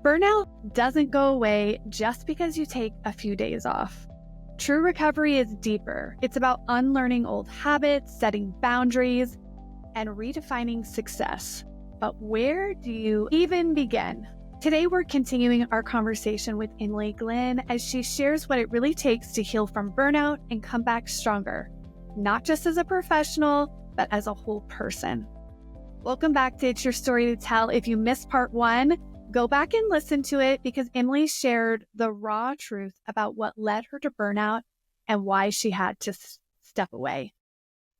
Burnout doesn't go away just because you take a few days off. True recovery is deeper. It's about unlearning old habits, setting boundaries, and redefining success. But where do you even begin? Today, we're continuing our conversation with Emily Glenn as she shares what it really takes to heal from burnout and come back stronger, not just as a professional, but as a whole person. Welcome back to It's Your Story to Tell. If you missed part 1, go back and listen to it because Emily shared the raw truth about what led her to burnout and why she had to step away.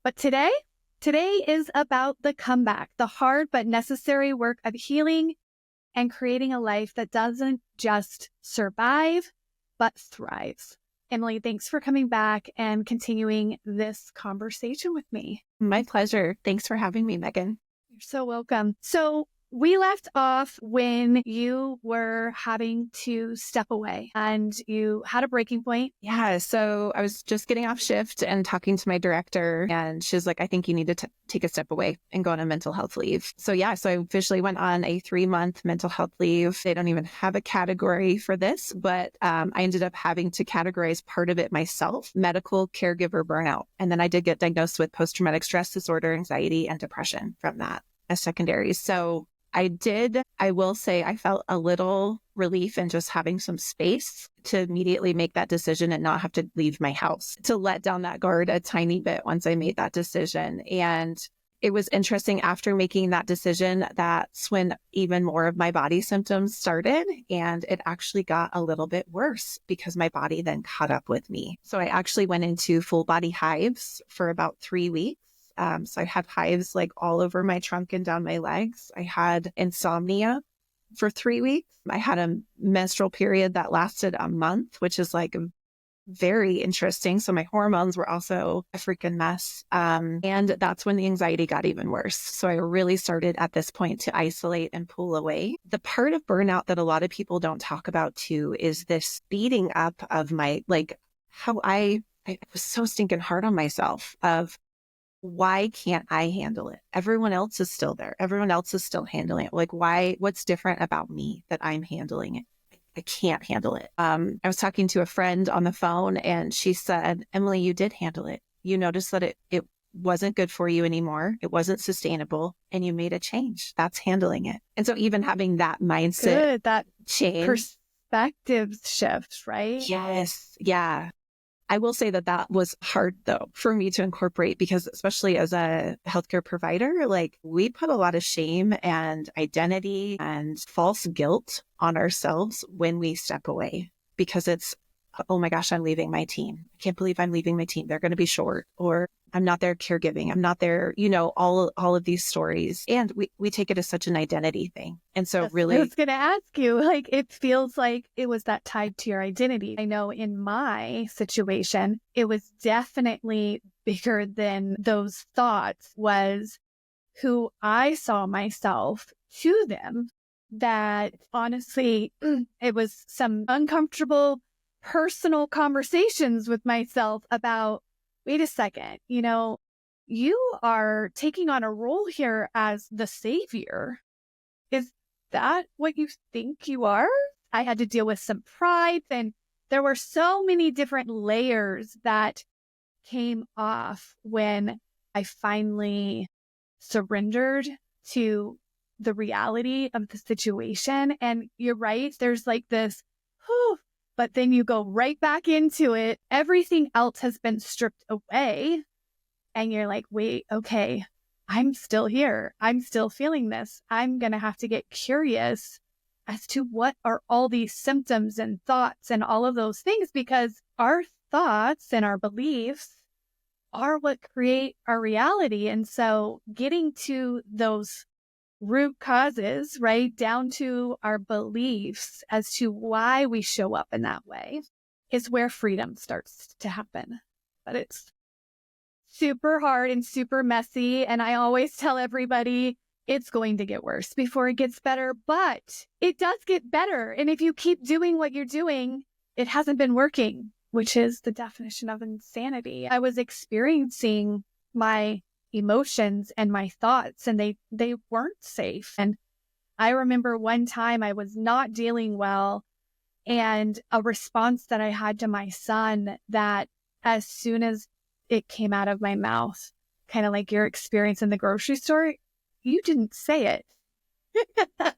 But today is about the comeback, the hard but necessary work of healing and creating a life that doesn't just survive, but thrives. Emily, thanks for coming back and continuing this conversation with me. My pleasure. Thanks for having me, Megan. You're so welcome. So we left off when you were having to step away and you had a breaking point. Yeah. So I was just getting off shift and talking to my director, and she's like, I think you need to take a step away and go on a mental health leave. So I officially went on a 3-month mental health leave. They don't even have a category for this, but I ended up having to categorize part of it myself, medical caregiver burnout. And then I did get diagnosed with post-traumatic stress disorder, anxiety, and depression from that as secondaries. So I will say I felt a little relief in just having some space to immediately make that decision and not have to leave my house, to let down that guard a tiny bit once I made that decision. And it was interesting after making that decision, that's when even more of my body symptoms started, and it actually got a little bit worse because my body then caught up with me. So I actually went into full body hives for about 3 weeks. So I had hives like all over my trunk and down my legs. I had insomnia for 3 weeks. I had a menstrual period that lasted a month, which is like very interesting. So my hormones were also a freaking mess. And that's when the anxiety got even worse. So I really started at this point to isolate and pull away. The part of burnout that a lot of people don't talk about too is this speeding up of my, how I was so stinking hard on myself of, why can't I handle it? Everyone else is still there. Everyone else is still handling it. What's different about me that I'm handling it? I can't handle it. I was talking to a friend on the phone and she said, Emily, you did handle it. You noticed that it wasn't good for you anymore. It wasn't sustainable and you made a change. That's handling it. And so even having that mindset, that change, perspective shift, right? Yes. Yeah. I will say that was hard though for me to incorporate because especially as a healthcare provider, we put a lot of shame and identity and false guilt on ourselves when we step away because it's, oh my gosh, I'm leaving my team. I can't believe I'm leaving my team. They're going to be short, or I'm not there caregiving. I'm not there, all of these stories. And we take it as such an identity thing. And so really, I was going to ask you, it feels like it was that tied to your identity. I know in my situation, it was definitely bigger than those thoughts, was who I saw myself to them, that honestly, it was some uncomfortable personal conversations with myself about, wait a second, you are taking on a role here as the savior. Is that what you think you are? I had to deal with some pride, and there were so many different layers that came off when I finally surrendered to the reality of the situation. And you're right, there's this, whew, but then you go right back into it. Everything else has been stripped away. And you're like, wait, okay, I'm still here. I'm still feeling this. I'm going to have to get curious as to what are all these symptoms and thoughts and all of those things, because our thoughts and our beliefs are what create our reality. And so getting to those root causes, right, down to our beliefs as to why we show up in that way, is where freedom starts to happen. But it's super hard and super messy. And I always tell everybody it's going to get worse before it gets better, but it does get better. And if you keep doing what you're doing, it hasn't been working, which is the definition of insanity. I was experiencing my emotions and my thoughts, and they weren't safe. And I remember one time I was not dealing well, and a response that I had to my son that as soon as it came out of my mouth, kind of like your experience in the grocery store, you didn't say it.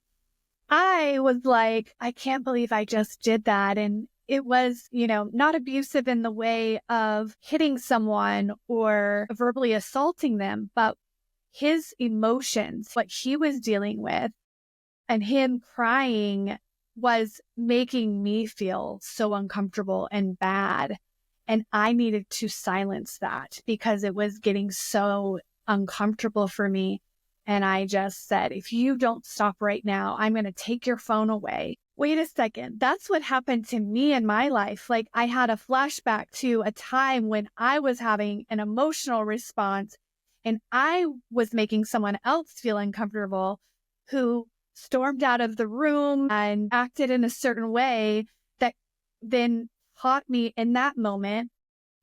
I was like, I can't believe I just did that. And it was, not abusive in the way of hitting someone or verbally assaulting them, but his emotions, what he was dealing with, and him crying was making me feel so uncomfortable and bad. And I needed to silence that because it was getting so uncomfortable for me. And I just said, if you don't stop right now, I'm going to take your phone away. Wait a second. That's what happened to me in my life. Like I had a flashback to a time when I was having an emotional response and I was making someone else feel uncomfortable who stormed out of the room and acted in a certain way that then taught me in that moment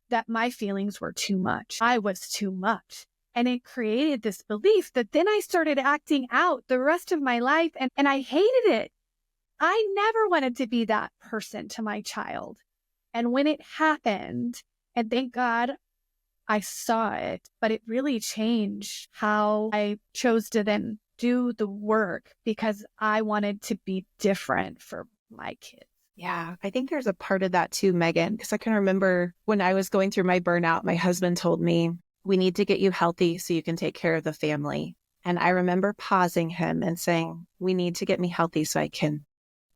that my feelings were too much. I was too much. And it created this belief that then I started acting out the rest of my life and I hated it. I never wanted to be that person to my child. And when it happened, and thank God I saw it, but it really changed how I chose to then do the work because I wanted to be different for my kids. Yeah, I think there's a part of that too, Megan, because I can remember when I was going through my burnout, my husband told me, we need to get you healthy so you can take care of the family. And I remember pausing him and saying, we need to get me healthy so I can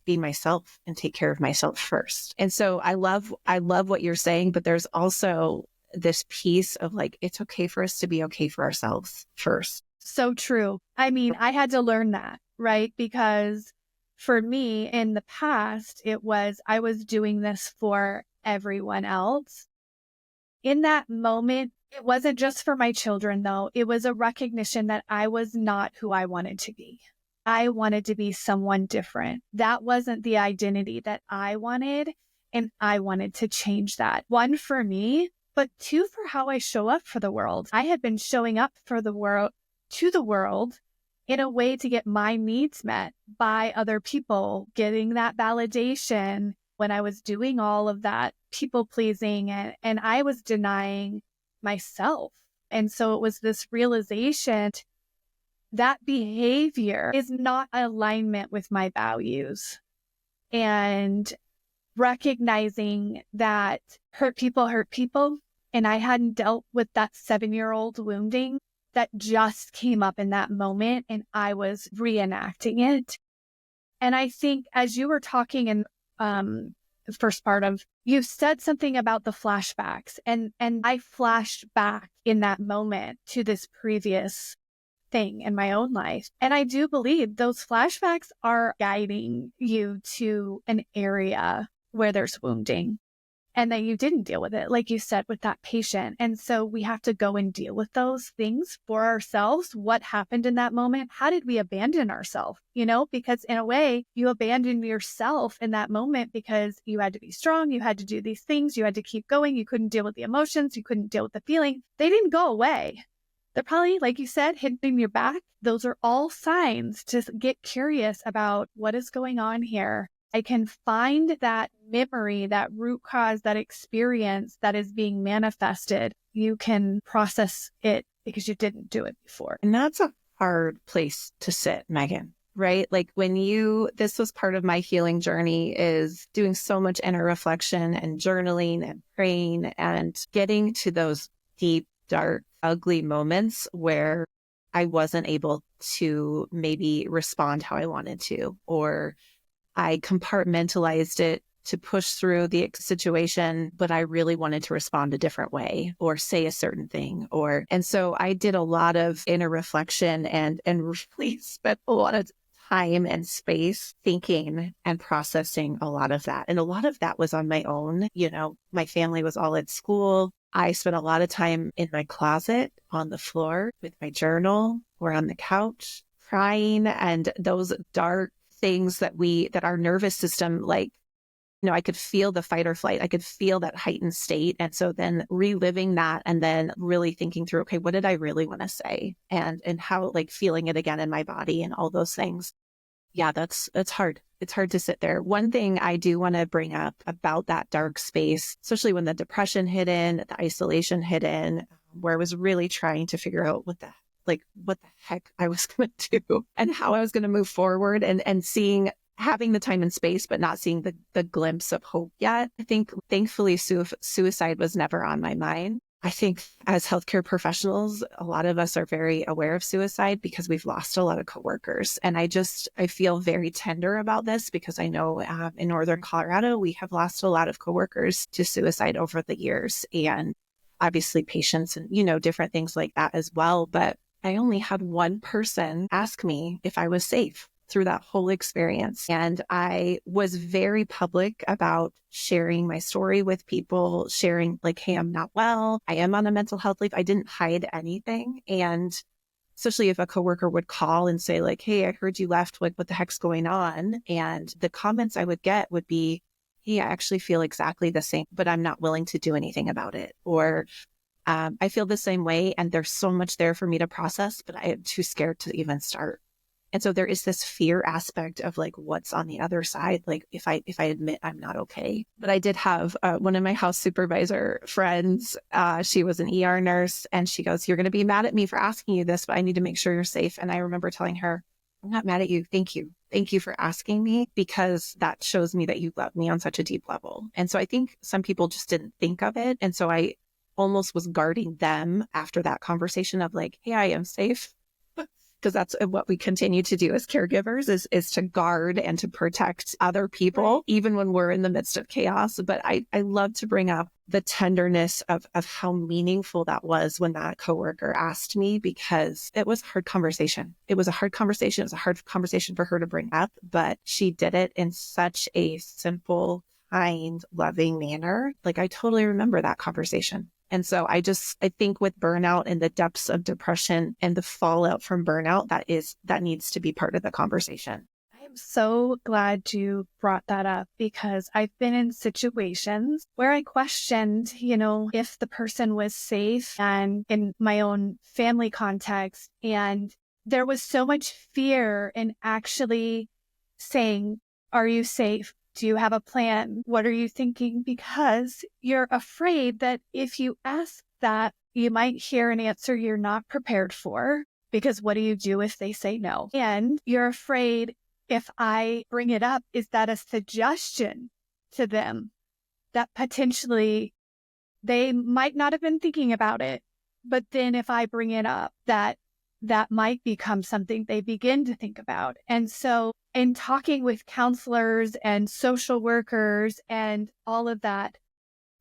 be myself and take care of myself first. And so I love what you're saying, but there's also this piece of like, it's okay for us to be okay for ourselves first. So true. I mean, I had to learn that, right? Because for me in the past, I was doing this for everyone else. In that moment, it wasn't just for my children, though. It was a recognition that I was not who I wanted to be. I wanted to be someone different. That wasn't the identity that I wanted, and I wanted to change that. One, for me, but two, for how I show up for the world. I had been showing up for the world, to the world, in a way to get my needs met by other people, getting that validation when I was doing all of that people pleasing and I was denying myself. And so it was this realization that behavior is not alignment with my values, and recognizing that hurt people. And I hadn't dealt with that 7-year-old wounding that just came up in that moment, and I was reenacting it. And I think as you were talking in the first part of, you said something about the flashbacks, and I flashed back in that moment to this previous thing in my own life. And I do believe those flashbacks are guiding you to an area where there's wounding and that you didn't deal with it, like you said, with that patient. And so we have to go and deal with those things for ourselves. What happened in that moment? How did we abandon ourselves? Because in a way, you abandoned yourself in that moment because you had to be strong. You had to do these things. You had to keep going. You couldn't deal with the emotions. You couldn't deal with the feeling. They didn't go away. They're probably, like you said, hidden in your back. Those are all signs to get curious about what is going on here. I can find that memory, that root cause, that experience that is being manifested. You can process it because you didn't do it before. And that's a hard place to sit, Megan, right? Like this was part of my healing journey, is doing so much inner reflection and journaling and praying and getting to those deep, dark, ugly moments where I wasn't able to maybe respond how I wanted to, or I compartmentalized it to push through the situation, but I really wanted to respond a different way or say a certain thing. And so I did a lot of inner reflection and really spent a lot of time and space thinking and processing a lot of that. And a lot of that was on my own. My family was all at school. I spent a lot of time in my closet, on the floor with my journal or on the couch, crying, and those dark things that our nervous system, I could feel the fight or flight. I could feel that heightened state. And so then reliving that and then really thinking through, okay, what did I really want to say? And how, feeling it again in my body and all those things. Yeah, that's hard. It's hard to sit there. One thing I do want to bring up about that dark space, especially when the depression hit in, the isolation hit in, where I was really trying to figure out what the heck I was going to do and how I was going to move forward, and seeing, having the time and space, but not seeing the glimpse of hope yet. I think thankfully suicide was never on my mind. I think as healthcare professionals, a lot of us are very aware of suicide because we've lost a lot of coworkers. And I feel very tender about this because I know in Northern Colorado, we have lost a lot of coworkers to suicide over the years, and obviously patients and, different things like that as well. But I only had one person ask me if I was safe through that whole experience. And I was very public about sharing my story with people, sharing like, hey, I'm not well. I am on a mental health leave. I didn't hide anything. And especially if a coworker would call and say like, hey, I heard you left. Like, what the heck's going on? And the comments I would get would be, hey, I actually feel exactly the same, but I'm not willing to do anything about it. Or I feel the same way. And there's so much there for me to process, but I am too scared to even start. And so there is this fear aspect of like, what's on the other side? Like if I admit I'm not okay. But I did have one of my house supervisor friends, she was an ER nurse, and she goes, you're going to be mad at me for asking you this, but I need to make sure you're safe. And I remember telling her, I'm not mad at you. Thank you. Thank you for asking me, because that shows me that you love me on such a deep level. And so I think some people just didn't think of it. And so I almost was guarding them after that conversation of like, hey, I am safe. Because that's what we continue to do as caregivers is to guard and to protect other people, right, even when we're in the midst of chaos. But I love to bring up the tenderness of how meaningful that was when that coworker asked me, because it was a hard conversation. It was a hard conversation. It was a hard conversation for her to bring up, but she did it in such a simple, kind, loving manner. Like I totally remember that conversation. And so I think with burnout and the depths of depression and the fallout from burnout, that needs to be part of the conversation. I am so glad you brought that up, because I've been in situations where I questioned, if the person was safe, and in my own family context. And there was so much fear in actually saying, are you safe? Do you have a plan? What are you thinking? Because you're afraid that if you ask that, you might hear an answer you're not prepared for, because what do you do if they say no? And you're afraid, if I bring it up, is that a suggestion to them that potentially they might not have been thinking about it, but then if I bring it up, that might become something they begin to think about. And so in talking with counselors and social workers and all of that,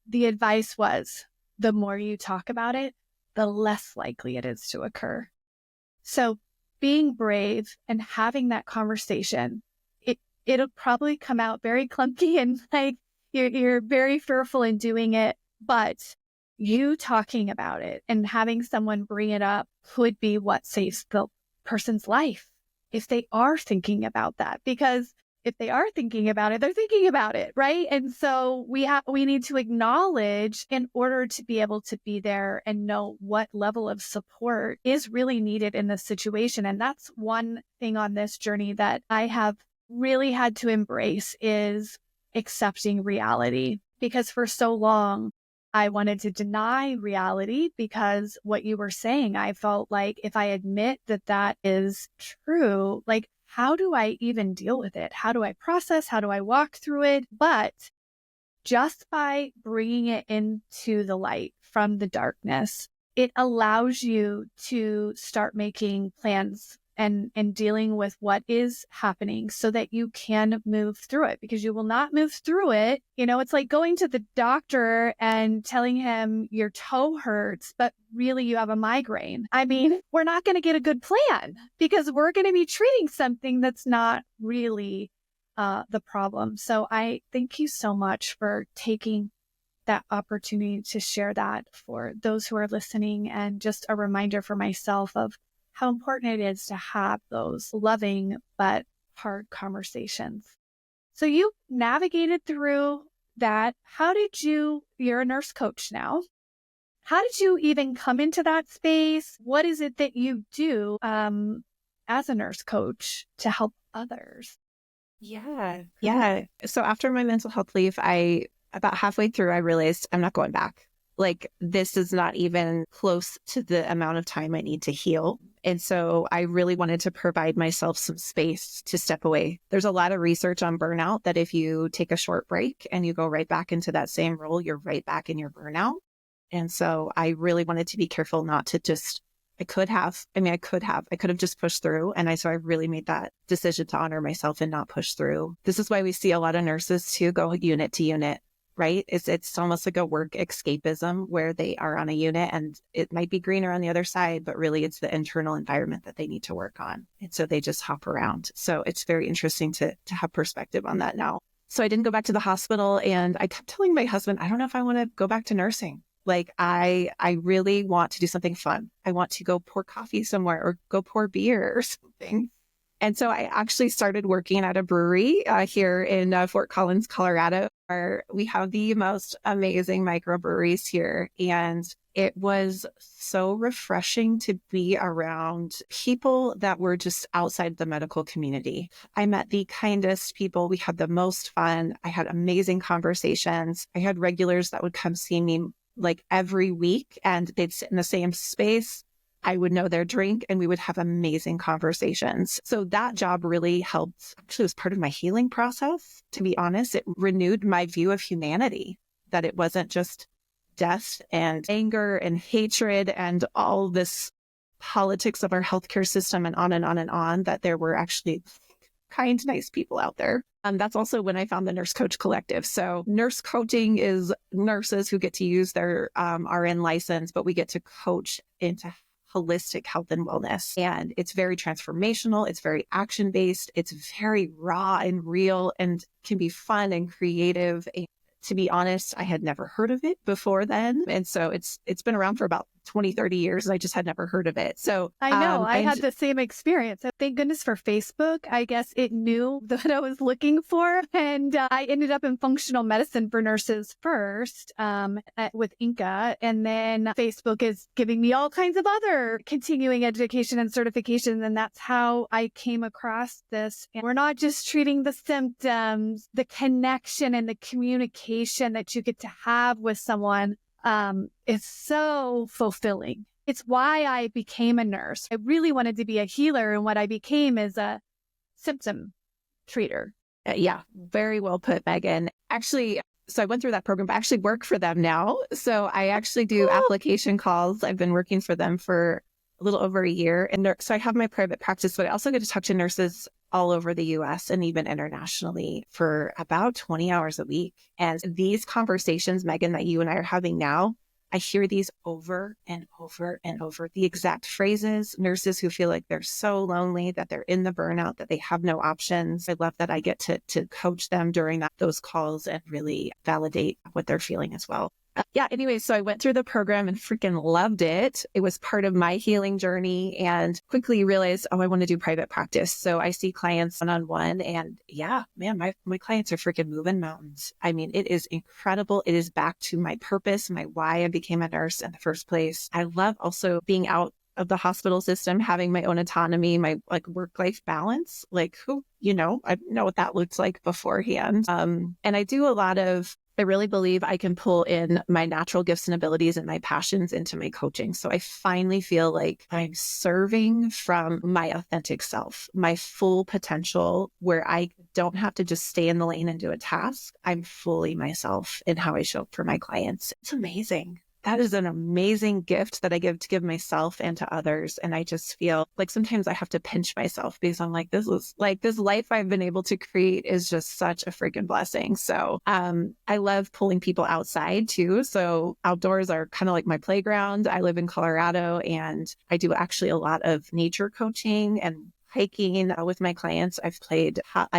the advice was, the more you talk about it, the less likely it is to occur. So being brave and having that conversation, it'll probably come out very clunky and like you're very fearful in doing it, but you talking about it and having someone bring it up could be what saves the person's life if they are thinking about that. Because if they are thinking about it, they're thinking about it, right? And so we need to acknowledge, in order to be able to be there and know what level of support is really needed in this situation. And that's one thing on this journey that I have really had to embrace, is accepting reality. Because for so long, I wanted to deny reality, because what you were saying, I felt like if I admit that is true, like, how do I even deal with it? How do I process? How do I walk through it? But just by bringing it into the light from the darkness, it allows you to start making plans and dealing with what is happening so that you can move through it, because you will not move through it. It's like going to the doctor and telling him your toe hurts, but really you have a migraine. I mean, we're not going to get a good plan, because we're going to be treating something that's not really the problem. So I thank you so much for taking that opportunity to share that for those who are listening, and just a reminder for myself of how important it is to have those loving but hard conversations. So you navigated through that. You're a nurse coach now. How did you even come into that space? What is it that you do as a nurse coach to help others. Yeah. Yeah. So after my mental health leave, about halfway through, I realized I'm not going back. Like, this is not even close to the amount of time I need to heal. And so I really wanted to provide myself some space to step away. There's a lot of research on burnout that if you take a short break and you go right back into that same role, you're right back in your burnout. And so I really wanted to be careful not to just, I could have just pushed through. So I really made that decision to honor myself and not push through. This is why we see a lot of nurses too go unit to unit, right? It's almost like a work escapism where they are on a unit and it might be greener on the other side, but really it's the internal environment that they need to work on. And so they just hop around. So it's very interesting to have perspective on that now. So I didn't go back to the hospital, and I kept telling my husband, I don't know if I want to go back to nursing. Like, I really want to do something fun. I want to go pour coffee somewhere or go pour beer or something. And so I actually started working at a brewery here in Fort Collins, Colorado, where we have the most amazing microbreweries here. And it was so refreshing to be around people that were just outside the medical community. I met the kindest people. We had the most fun. I had amazing conversations. I had regulars that would come see me like every week, and they'd sit in the same space. I would know their drink and we would have amazing conversations. So that job really helped. Actually, it was part of my healing process. To be honest, it renewed my view of humanity, that it wasn't just death and anger and hatred and all this politics of our healthcare system and on and on and on, that there were actually kind, nice people out there. That's also when I found the Nurse Coach Collective. So nurse coaching is nurses who get to use their RN license, but we get to coach into holistic health and wellness. And it's very transformational. It's very action-based. It's very raw and real and can be fun and creative. And to be honest, I had never heard of it before then. And so it's been around for about 20, 30 years, and I just had never heard of it. So I know I had the same experience. Thank goodness for Facebook. I guess it knew what I was looking for. And I ended up in functional medicine for nurses first with Inca. And then Facebook is giving me all kinds of other continuing education and certification. And that's how I came across this. And we're not just treating the symptoms, the connection and the communication that you get to have with someone is so fulfilling. It's why I became a nurse. I really wanted to be a healer, and what I became is a symptom treater. Yeah, very well put, Megan. Actually, so I went through that program, but I actually work for them now. So I actually do application calls. I've been working for them for a little over a year. And so I have my private practice, but I also get to talk to nurses all over the US and even internationally for about 20 hours a week. And these conversations, Megan, that you and I are having now, I hear these over and over and over. The exact phrases, nurses who feel like they're so lonely, that they're in the burnout, that they have no options. I love that I get to coach them during those calls and really validate what they're feeling as well. Anyway, so I went through the program and freaking loved it. It was part of my healing journey, and quickly realized, I want to do private practice. So I see clients one-on-one, and my clients are freaking moving mountains. I mean, it is incredible. It is back to my purpose, my why I became a nurse in the first place. I love also being out of the hospital system, having my own autonomy, my work-life balance. I know what that looks like beforehand. And I really believe I can pull in my natural gifts and abilities and my passions into my coaching. So I finally feel like I'm serving from my authentic self, my full potential, where I don't have to just stay in the lane and do a task. I'm fully myself in how I show up for my clients. It's amazing. That is an amazing gift that I give myself and to others. And I just feel like sometimes I have to pinch myself because I'm like, this life I've been able to create is just such a freaking blessing. So I love pulling people outside too. So outdoors are kind of like my playground. I live in Colorado, and I do actually a lot of nature coaching and hiking with my clients. I've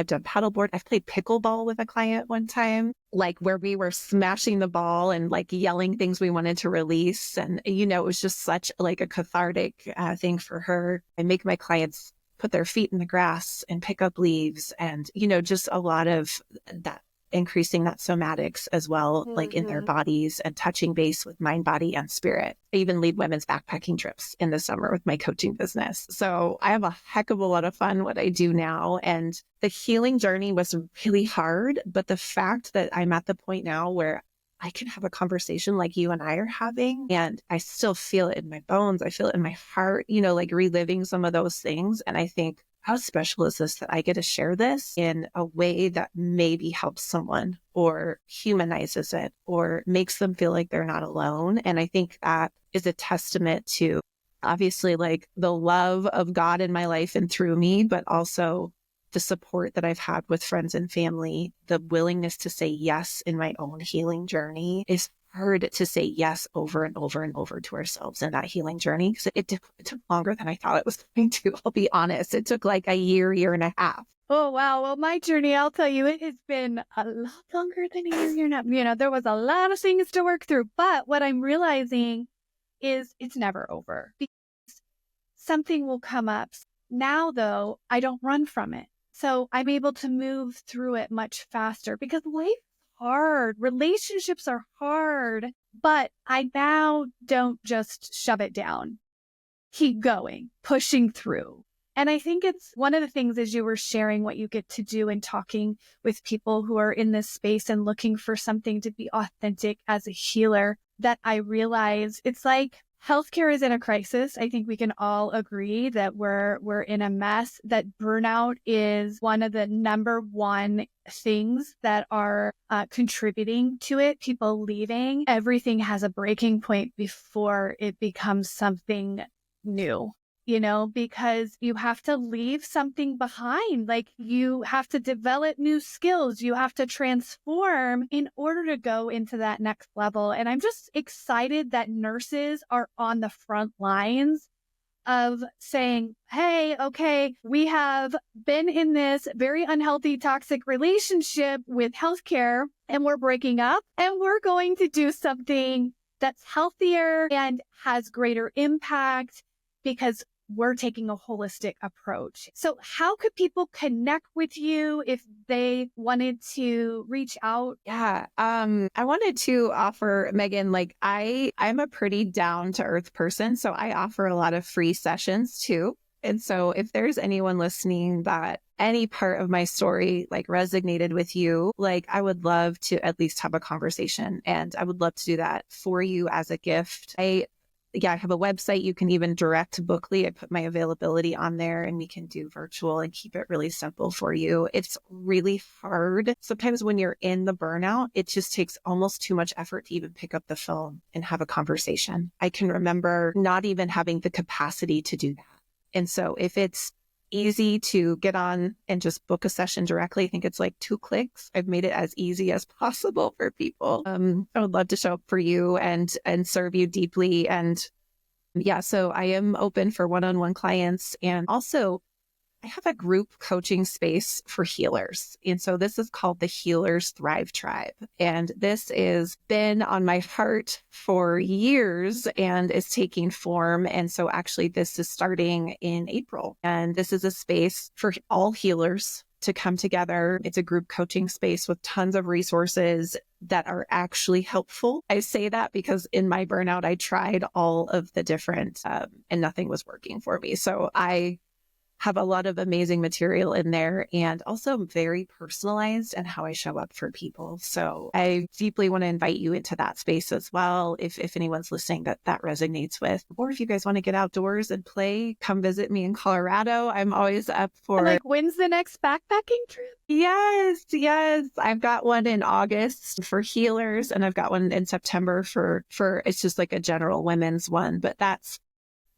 done paddleboard. I've played pickleball with a client one time, where we were smashing the ball and yelling things we wanted to release. And, it was just such a cathartic thing for her. I make my clients put their feet in the grass and pick up leaves and, just a lot of that increasing that somatics as well, like in their bodies and touching base with mind, body, and spirit. I even lead women's backpacking trips in the summer with my coaching business. So I have a heck of a lot of fun what I do now. And the healing journey was really hard, but the fact that I'm at the point now where I can have a conversation like you and I are having, and I still feel it in my bones. I feel it in my heart, like reliving some of those things. And I think, how special is this that I get to share this in a way that maybe helps someone or humanizes it or makes them feel like they're not alone. And I think that is a testament to obviously like the love of God in my life and through me, but also the support that I've had with friends and family, the willingness to say yes in my own healing journey. Is hard to say yes over and over and over to ourselves in that healing journey, because it took longer than I thought it was going to. I'll be honest. It took like a year and a half. Oh, wow. Well, my journey, I'll tell you, it has been a lot longer than a year and a half. There was a lot of things to work through. But what I'm realizing is it's never over, because something will come up. Now, though, I don't run from it. So I'm able to move through it much faster, because life hard. Relationships are hard, but I now don't just shove it down. Keep going, pushing through. And I think it's one of the things, as you were sharing what you get to do and talking with people who are in this space and looking for something to be authentic as a healer, that I realize it's like healthcare is in a crisis. I think we can all agree that we're in a mess, that burnout is one of the number one things that are contributing to it. People leaving. Everything has a breaking point before it becomes something new. Because you have to leave something behind. Like, you have to develop new skills. You have to transform in order to go into that next level. And I'm just excited that nurses are on the front lines of saying, hey, okay, we have been in this very unhealthy, toxic relationship with healthcare, and we're breaking up, and we're going to do something that's healthier and has greater impact, because we're taking a holistic approach. So how could people connect with you if they wanted to reach out? Yeah. I wanted to offer, Megan, like I'm a pretty down to earth person. So I offer a lot of free sessions too. And so if there's anyone listening that any part of my story like resonated with you, like I would love to at least have a conversation, and I would love to do that for you as a gift. I have a website. You can even direct Bookly. I put my availability on there, and we can do virtual and keep it really simple for you. It's really hard. Sometimes when you're in the burnout, it just takes almost too much effort to even pick up the phone and have a conversation. I can remember not even having the capacity to do that. And so if it's easy to get on and just book a session directly, I think it's like 2 clicks. I've made it as easy as possible for people. I would love to show up for you and serve you deeply. And yeah, so I am open for one-on-one clients. And also I have a group coaching space for healers. And so this is called the Healers Thrive Tribe. And this has been on my heart for years and is taking form. And so actually this is starting in April. And this is a space for all healers to come together. It's a group coaching space with tons of resources that are actually helpful. I say that because in my burnout, I tried all of the different and nothing was working for me. So I have a lot of amazing material in there, and also very personalized in how I show up for people. So I deeply want to invite you into that space as well. If anyone's listening that resonates with, or if you guys want to get outdoors and play, come visit me in Colorado. I'm always up for Like, when's the next backpacking trip? Yes. I've got one in August for healers, and I've got one in September for it's just like a general women's one, but that's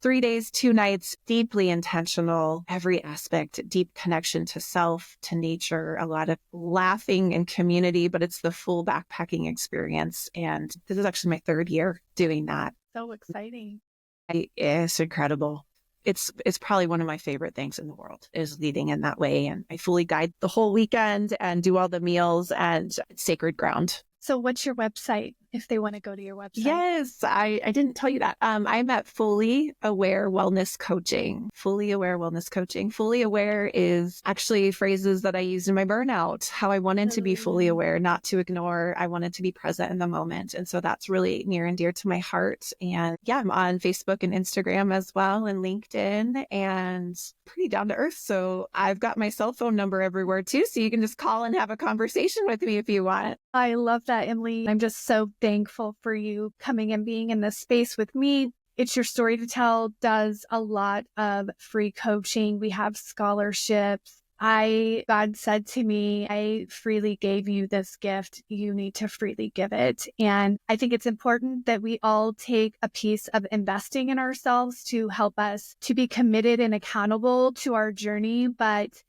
3 days, 2 nights, deeply intentional, every aspect, deep connection to self, to nature, a lot of laughing and community, but it's the full backpacking experience. And this is actually my 3rd year doing that. So exciting. It's incredible. It's probably one of my favorite things in the world is leading in that way. And I fully guide the whole weekend and do all the meals, and it's sacred ground. So what's your website? if they want to go to your website? Yes, I didn't tell you that. I'm at Fully Aware Wellness Coaching. Fully Aware Wellness Coaching. Fully aware is actually phrases that I used in my burnout, how I wanted to be fully aware, not to ignore. I wanted to be present in the moment. And so that's really near and dear to my heart. And yeah, I'm on Facebook and Instagram as well, and LinkedIn, and pretty down to earth. So I've got my cell phone number everywhere too. So you can just call and have a conversation with me if you want. I love that, Emily. I'm just so thankful for you coming and being in this space with me. It's Your Story to Tell does a lot of free coaching. We have scholarships. God said to me, I freely gave you this gift. You need to freely give it. And I think it's important that we all take a piece of investing in ourselves to help us to be committed and accountable to our journey. But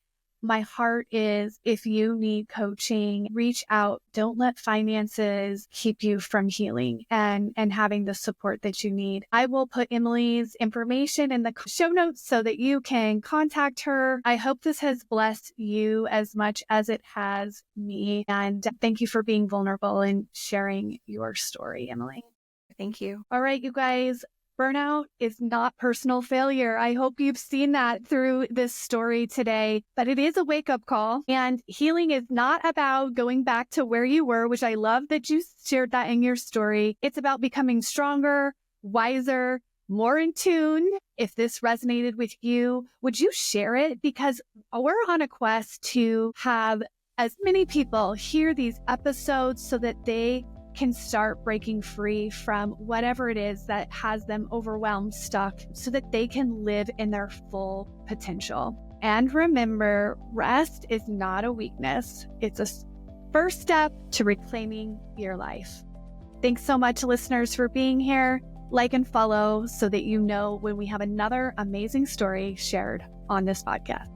my heart is, if you need coaching, reach out. Don't let finances keep you from healing and having the support that you need. I will put Emily's information in the show notes so that you can contact her. I hope this has blessed you as much as it has me. And thank you for being vulnerable and sharing your story, Emily. Thank you. All right, you guys. Burnout is not personal failure. I hope you've seen that through this story today, but it is a wake-up call. And healing is not about going back to where you were, which I love that you shared that in your story. It's about becoming stronger, wiser, more in tune. If this resonated with you, would you share it? Because we're on a quest to have as many people hear these episodes so that they can start breaking free from whatever it is that has them overwhelmed, stuck, so that they can live in their full potential. And remember, rest is not a weakness. It's a first step to reclaiming your life. Thanks so much, listeners, for being here. Like and follow so that you know when we have another amazing story shared on this podcast.